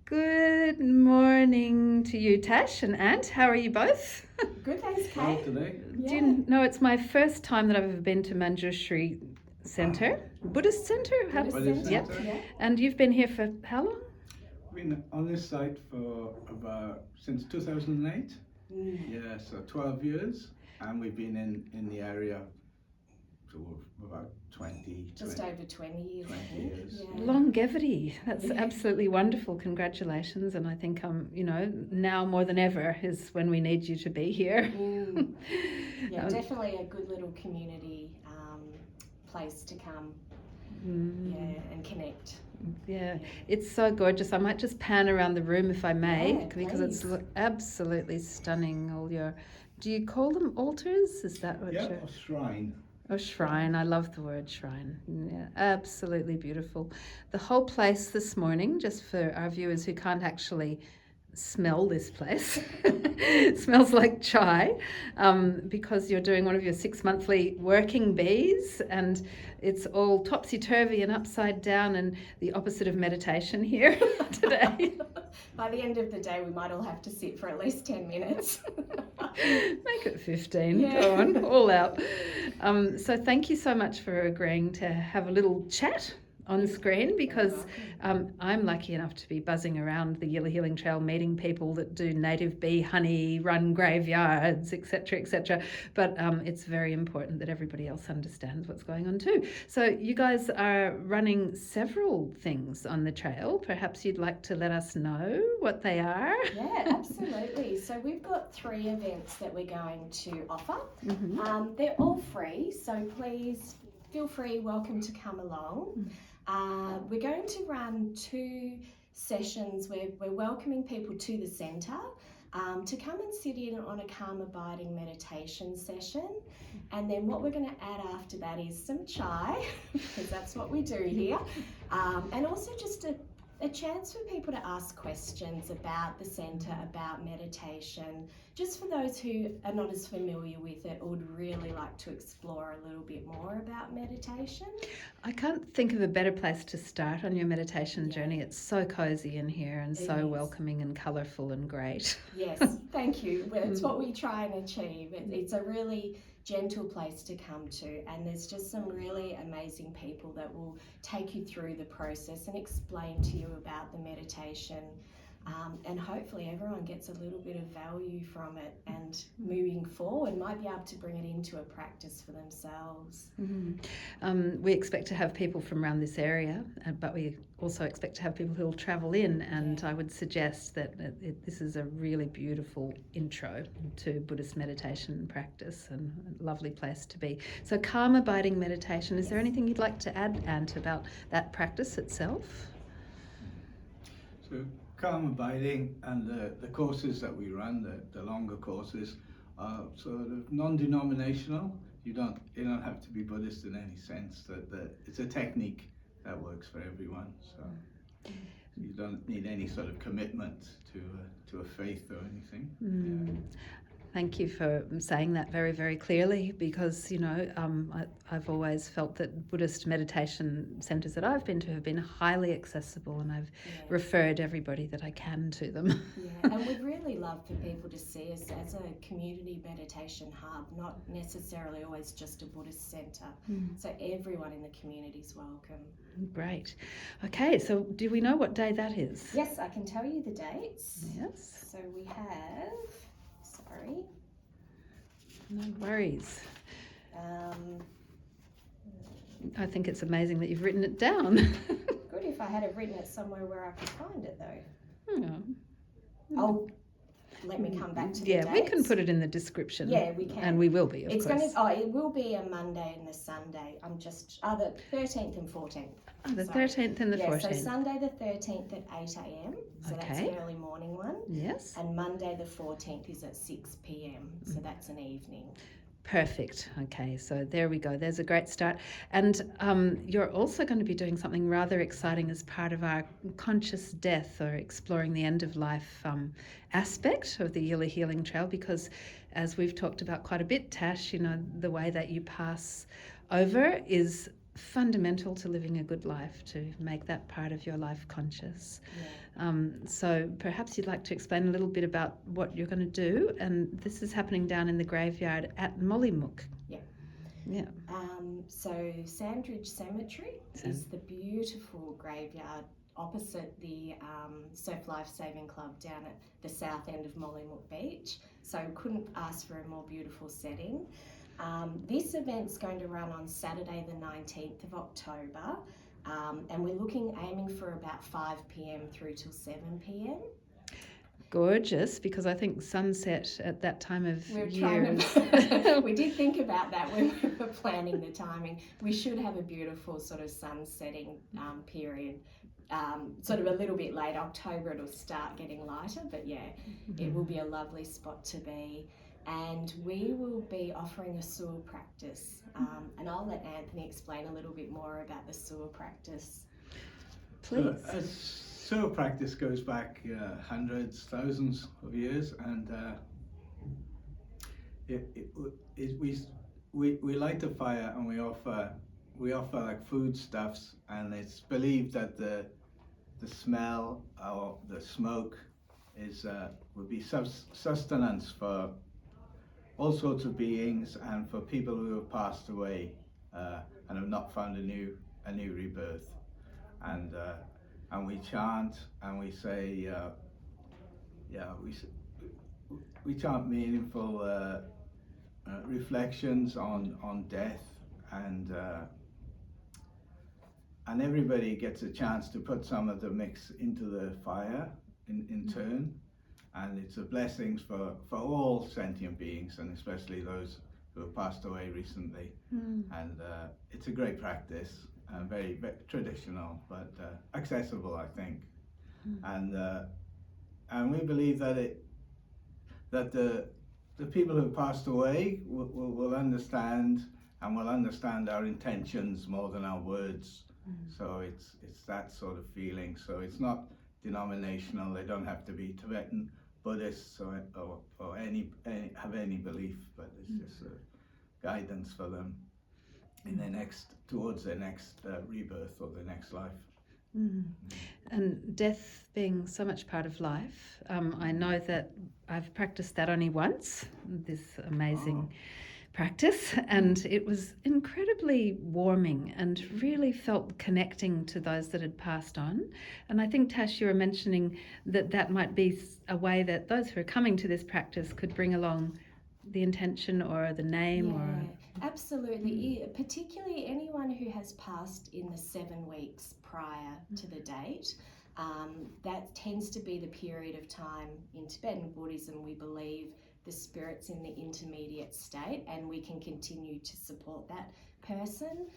Good morning to you, Tash and Ant. How are you both? Good, thanks, Well, Kate. today, Do you know it's my first time that I've ever been to Manjushri Centre, Buddhist Centre? Buddhist Yeah. Centre. Yeah. And you've been here for how long? Been on this site for since 2008. Yeah, so 12 years, and we've been in the area for about 20, Just 20 over 20 years, 20 I think. years. Yeah. Longevity. That's Yeah. absolutely wonderful. Congratulations. And I think, now more than ever is when we need you to be here. Yeah, definitely a good little community place to come and connect. Yeah, it's so gorgeous. I might just pan around the room if I may, Yeah, because it's please. absolutely stunning. Do you call them altars? Is that what Yeah, you're... a shrine. Oh, shrine. I love the word shrine. Yeah, absolutely beautiful. The whole place this morning, just for our viewers who can't actually smell this place, it smells like chai, because you're doing one of your 6 monthly working bees, and it's all topsy-turvy and upside down and the opposite of meditation here today. By the end of the day, we might all have to sit for at least 10 minutes. Make it 15. Yeah. Go on, all out. So thank you so much for agreeing to have a little chat on screen, because I'm lucky enough to be buzzing around the Yila Healing Trail meeting people that do native bee honey, run graveyards, etc., etc. But it's very important that everybody else understands what's going on too. So you guys are running several things on the trail. Perhaps you'd like to let us know what they are? Yeah, absolutely. So we've got 3 events that we're going to offer. They're all free, so please feel free, welcome to come along. We're going to run 2 sessions where we're welcoming people to the centre to come and sit in on a calm abiding meditation session. And then what we're going to add after that is some chai, because that's what we do here. And also just a chance for people to ask questions about the centre, about meditation, just for those who are not as familiar with it or would really like to explore a little bit more about meditation. I can't think of a better place to start on your meditation journey. It's so cosy in here and so welcoming and colourful and great. Yes, thank you. It's what we try and achieve. It's a really gentle place to come to, and there's just some really amazing people that will take you through the process and explain to you about the meditation, and hopefully everyone gets a little bit of value from it, and moving forward might be able to bring it into a practice for themselves. We expect to have people from around this area, but we also expect to have people who will travel in, and I would suggest that this is a really beautiful intro to Buddhist meditation practice and a lovely place to be. So calm abiding meditation, is there anything you'd like to add, Ant, about that practice itself? So calm abiding and the courses that we run, the longer courses, are sort of non-denominational. You don't have to be Buddhist in any sense. That it's a technique that works for everyone. So you don't need any sort of commitment to a faith or anything. Yeah. Thank you for saying that very, very clearly, because, I've always felt that Buddhist meditation centres that I've been to have been highly accessible, and I've referred everybody that I can to them. Yeah, and we'd really love for people to see us as a community meditation hub, not necessarily always just a Buddhist centre. So everyone in the community is welcome. Great. Okay, so do we know what day that is? Yes, I can tell you the dates. Yes. So we have... Sorry. No worries. I think it's amazing that you've written it down. Good if I had have written it somewhere where I could find it though. Oh, let me come back to the dates. We can put it in the description. Yeah, we can. And we will be, of course. It will be a Monday and a Sunday. The 13th and 14th. Oh, the 13th and the 14th. So Sunday the 13th at 8 a.m. So that's an early morning one. Yes. And Monday the 14th is at 6 p.m. So that's an evening. Perfect. Okay, so there we go. There's a great start. And you're also going to be doing something rather exciting as part of our conscious death, or exploring the end of life aspect of the Yila Healing Trail, because as we've talked about quite a bit, Tash, the way that you pass over is fundamental to living a good life, to make that part of your life conscious. Yeah. So perhaps you'd like to explain a little bit about what you're going to do, and this is happening down in the graveyard at Mollymook. Yeah. Yeah. So Sandridge Cemetry is the beautiful graveyard opposite the Surf Life Saving Club down at the south end of Mollymook Beach. So couldn't ask for a more beautiful setting. This event's going to run on Saturday the 19th of October, and we're aiming for about 5 p.m. through till 7 p.m. Gorgeous, because I think sunset at that time of We're year we did think about that when we were planning the timing. We should have a beautiful sort of sun-setting period. Sort of a little bit late October, it'll start getting lighter, but yeah, it will be a lovely spot to be. And we will be offering a sewer practice, and I'll let Anthony explain a little bit more about the sewer practice. Please. Sewer practice goes back hundreds, thousands of years, and we light a fire and we offer like foodstuffs, and it's believed that the smell or the smoke would be sustenance for all sorts of beings and for people who have passed away and have not found a new rebirth, and we chant and we say we chant meaningful reflections on death, and everybody gets a chance to put some of the mix into the fire in turn, and it's a blessing for all sentient beings, and especially those who have passed away recently. And it's a great practice, very, very traditional, but accessible, I think. And we believe that the people who have passed away will understand, and will understand our intentions more than our words. So it's that sort of feeling. So it's not denominational. They don't have to be Tibetan Buddhists or have any belief, but it's just a guidance for them in towards their next rebirth or their next life. And death being so much part of life, I know that I've practiced that only once, this amazing practice, and it was incredibly warming and really felt connecting to those that had passed on. And I think, Tash, you were mentioning that might be a way that those who are coming to this practice could bring along the intention or the name. Absolutely. Particularly anyone who has passed in the 7 weeks prior to the date. That tends to be the period of time in Tibetan Buddhism we believe the spirit's in the intermediate state, and we can continue to support that person.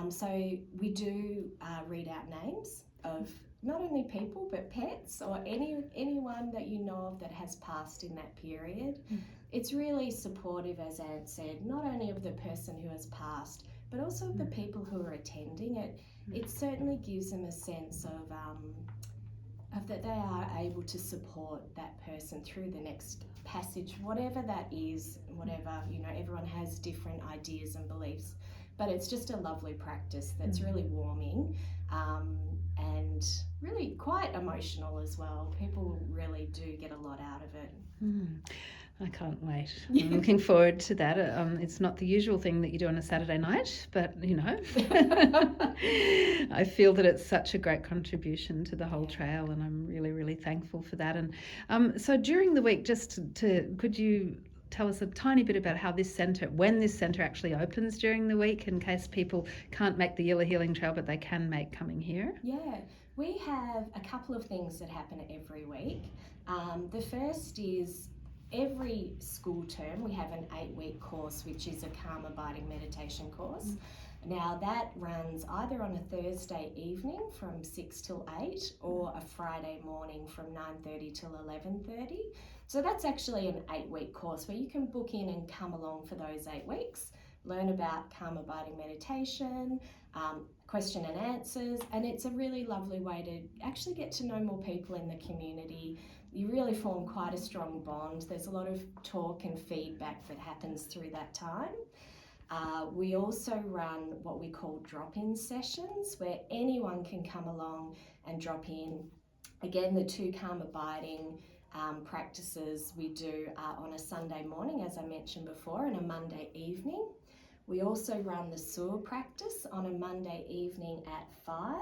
So we do read out names of not only people but pets or anyone that you know of that has passed in that period. It's really supportive, as Ant said, not only of the person who has passed, but also of the people who are attending it. It certainly gives them a sense of that they are able to support that person through the next passage, whatever that is, whatever, everyone has different ideas and beliefs, but it's just a lovely practice that's really warming and really quite emotional as well. People really do get a lot out of it. I can't wait. I'm looking forward to that. It's not the usual thing that you do on a Saturday night, but I feel that it's such a great contribution to the whole trail, and I'm really, really thankful for that. And so during the week, could you tell us a tiny bit about when this centre actually opens during the week, in case people can't make the Yila Healing Trail, but they can make coming here? Yeah, we have a couple of things that happen every week. The first is every school term we have an 8-week course, which is a calm abiding meditation course. Now that runs either on a Thursday evening from 6 till 8 or a Friday morning from 9:30 till 11:30. So that's actually an 8-week course where you can book in and come along for those 8 weeks, learn about calm abiding meditation, question and answers, and it's a really lovely way to actually get to know more people in the community. You really form quite a strong bond. There's a lot of talk and feedback that happens through that time. We also run what we call drop-in sessions where anyone can come along and drop in. Again, the 2 calm abiding practices we do on a Sunday morning, as I mentioned before, and a Monday evening. We also run the sewer practice on a Monday evening at 5.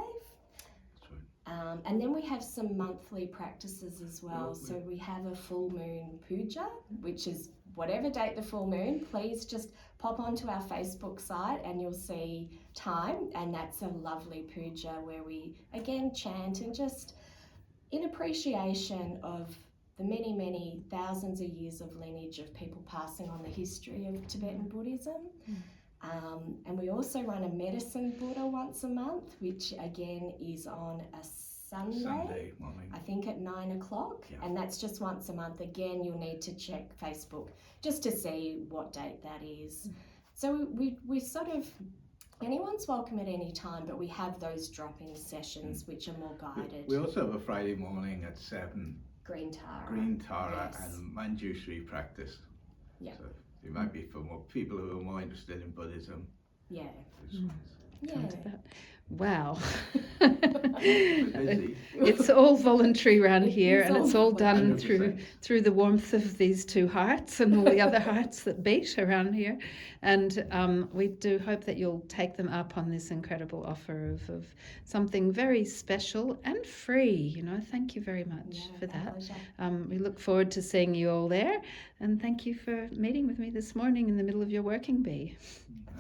And then we have some monthly practices as well. So we have a full moon puja, which is whatever date the full moon. Please just pop onto our Facebook site and you'll see time. And that's a lovely puja where we again chant and just in appreciation of the many, many thousands of years of lineage of people passing on the history of Tibetan Buddhism. And we also run a medicine Buddha once a month, which again is on a Sunday morning. I think at 9 o'clock. Yeah. And that's just once a month. Again, you'll need to check Facebook just to see what date that is. So we sort of, anyone's welcome at any time, but we have those drop-in sessions which are more guided. We also have a Friday morning at 7. Green Tara. Green Tara Yes. and Manjushri practice. Yeah. So it might be for more people who are more interested in Buddhism. Yeah. Come Yeah. to that. Wow. Busy. It's all voluntary around It here, is and all it's all done 100%. through the warmth of these 2 hearts and all the other hearts that beat around here. And we do hope that you'll take them up on this incredible offer of something very special and free. You know, thank you very much for that. Pleasure. We look forward to seeing you all there, and thank you for meeting with me this morning in the middle of your working bee.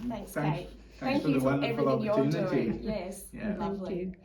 Thanks, Kate. Thanks Thank for you the for wonderful everything you're opportunity. doing. Yes, Yeah. lovely. Thank you.